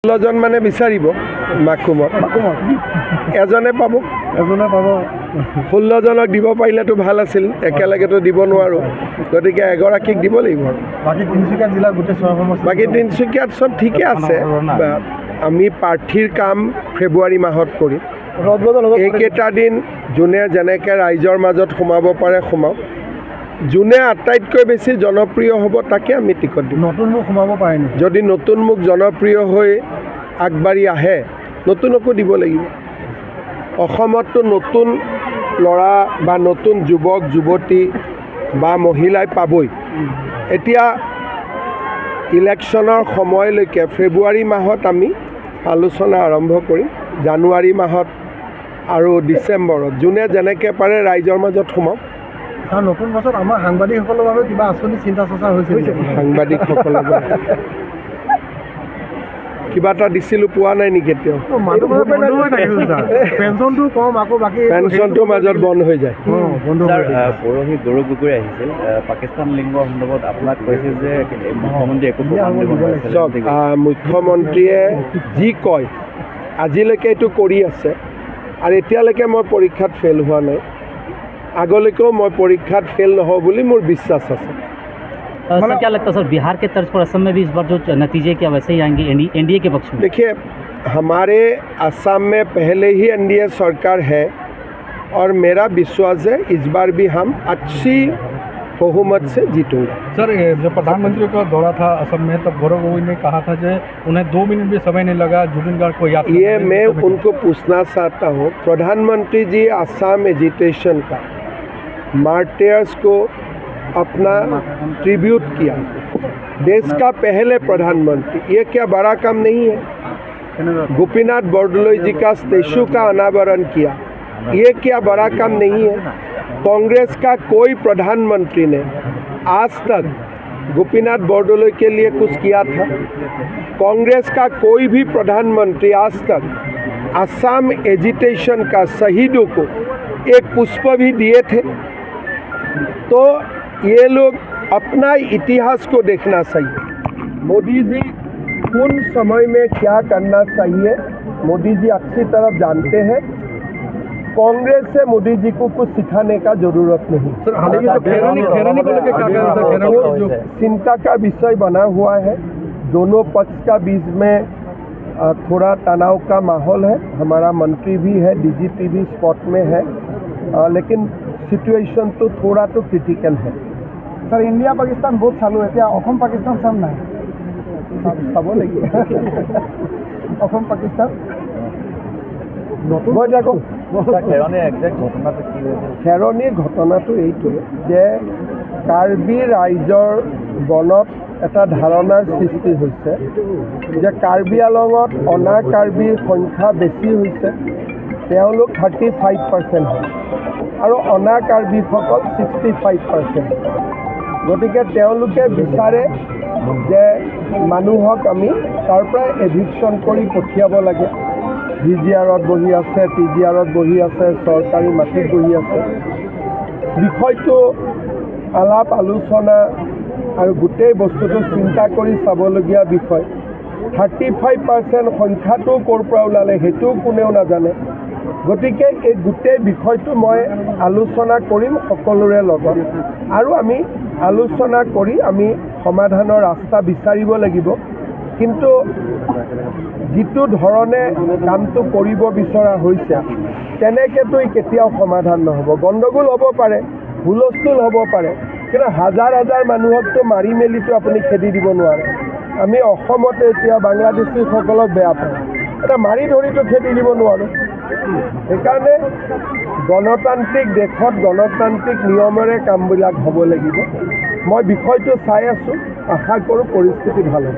ষোল্লজন মানে বিচাৰিব মাকুমত এজনে পাব 16জনক দিব পাৰিলেতো ভাল আছিল, একেলগেতো দিব নোৱাৰোঁ, গতিকে এগৰাকীক দিব লাগিব। বাকী তিনিচুকীয়া জিলাৰ গোটেই বাকী তিনিচুকীয়াত চব ঠিকে আছে। আমি প্ৰাৰ্থীৰ কাম ফেব্ৰুৱাৰী মাহত কৰিম। এইকেইটা দিন যোনে যেনেকৈ ৰাইজৰ মাজত সোমাব পাৰে সোমাওক, যোনে আটাইতকৈ বেছি জনপ্ৰিয় হ'ব তাকে আমি টিকট দিম। নতুন মুখ সোমাব পাৰে নেকি? যদি নতুন মুখ জনপ্ৰিয় হৈ আগবাঢ়ি আহে নতুনকো দিব লাগিব। অসমততো নতুন ল'ৰা বা নতুন যুৱক যুৱতী বা মহিলাই পাবই। এতিয়া ইলেকশ্যনৰ সময়লৈকে ফেব্ৰুৱাৰী মাহত আমি আলোচনা আৰম্ভ কৰিম। জানুৱাৰী মাহত আৰু ডিচেম্বৰত যোনে যেনেকৈ পাৰে ৰাইজৰ মাজত সোমাওক। কাৰণ নতুন বছৰত আমাৰ সাংবাদিকসকলৰ বাবে কিবা আঁচনি চিন্তা চৰ্চা হৈছে। সাংবাদিকসকলৰ বাবে কিবা এটা দিছিলোঁ, পোৱা নাই নেকি? এতিয়াও পেঞ্চনটো কম, আকৌ বাকী পেঞ্চনটো মাজত বন্ধ হৈ যায়। পৰহি গৌৰৱ গগৈ আহিছিল, পাকিস্তান লিংগৰ সন্দৰ্ভত আপোনাক কৈছে যে মুখ্যমন্ত্ৰী একো প্ৰমাণ দিব নোৱাৰে। চাওক, মুখ্যমন্ত্ৰীয়ে যি কয় আজিলৈকে এইটো কৰি আছে, আৰু এতিয়ালৈকে মই পৰীক্ষাত ফেইল হোৱা নাই, আগলৈকেও মই পৰীক্ষাত ফেইল নহওঁ বুলি মোৰ বিশ্বাস আছে। सर क्या लगता है सर, बिहार के तर्ज पर असम में भी इस बार जो नतीजे क्या वैसे ही आएंगे एनडीए के पक्ष में? देखिए, हमारे असम में पहले ही एनडीए सरकार है और मेरा विश्वास है इस बार भी हम अच्छी बहुमत से जीतेंगे। सर, जब प्रधानमंत्री का दौरा था असम में तब गौरव गोगोई ने कहा था कि उन्हें 2 मिनट भी समय नहीं लगा जुबिन गार्ड को याद। ये मैं उनको पूछना चाहता हूँ, प्रधानमंत्री जी असम एजिटेशन का मार्टियर्स को अपना ट्रिब्यूट किया, देश का पहले प्रधानमंत्री, ये क्या बड़ा काम नहीं है? गोपीनाथ बोरदोलोई जी का स्टैचू का अनावरण किया, ये क्या बड़ा काम नहीं है? कांग्रेस का कोई प्रधानमंत्री ने आज तक गोपीनाथ बोरदोलोई के लिए कुछ किया था? कांग्रेस का कोई भी प्रधानमंत्री आज तक असम एजिटेशन का शहीदों को एक पुष्प भी दिए थे? तो ये लोग अपना इतिहास को देखना चाहिए। मोदी जी कौन समय में क्या करना चाहिए मोदी जी अच्छी तरह जानते हैं। कांग्रेस से मोदी जी को कुछ सिखाने का जरूरत नहीं। सर, हाल ही में खेरानी को लेकर क्या कहना सर? चिंता का विषय बना हुआ है, दोनों पक्ष का बीच में थोड़ा तनाव का माहौल है। हमारा मंत्री भी है, डीजीपी भी स्पॉट में है, लेकिन सिचुएशन तो थोड़ा तो क्रिटिकल है। सर, इंडिया पाकिस्तान बहुत चालू है, क्या অসম পাকিস্তান চাম নাই? চাব লাগিব। অসম পাকিস্তান খেৰণিৰ ঘটনাটো এইটোৱে যে কাৰ্বি ৰাইজৰ মনত এটা ধাৰণাৰ সৃষ্টি হৈছে যে কাৰ্বি আলঙত অনা কাৰ্বিৰ সংখ্যা বেছি হৈছে, তেওঁলোক 35% হয় আৰু অনা কাৰ্বিসকল 65%। গতিকে তেওঁলোকে বিচাৰে যে মানুহক আমি তাৰ পৰা এভিকশ্যন কৰি পঠিয়াব লাগে। VGRত বহি আছে, PGRত বহি আছে, চৰকাৰী মাটিত বহি আছে। বিষয়টো আলাপ আলোচনা আৰু গোটেই বস্তুটো চিন্তা কৰি চাবলগীয়া বিষয়। 35% সংখ্যাটো ক'ৰ পৰা ওলালে সেইটোও কোনেও নাজানে। গতিকে এই গোটেই বিষয়টো মই আলোচনা কৰিম সকলোৰে লগত, আৰু আমি আলোচনা কৰি আমি সমাধানৰ ৰাস্তা বিচাৰিব লাগিব। কিন্তু যিটো ধৰণে কামটো কৰিব বিচৰা হৈছে তেনেকৈতো কেতিয়াও সমাধান নহ'ব। গণ্ডগোল হ'ব পাৰে, হুলস্থুল হ'ব পাৰে, কিন্তু হাজাৰ হাজাৰ মানুহকতো মাৰি মেলিতো আপুনি খেদি দিব নোৱাৰে। আমি অসমতে এতিয়া বাংলাদেশীসকলক বেয়া পাওঁ, এটা মাৰি ধৰিতো খেদি দিব নোৱাৰোঁ। সেইকাৰণে গণতান্ত্ৰিক দেশত গণতান্ত্ৰিক নিয়মেৰে কামবিলাক হ'ব লাগিব। মই বিষয়টো চাই আছোঁ, আশা কৰোঁ পৰিস্থিতি ভাল হ'ব।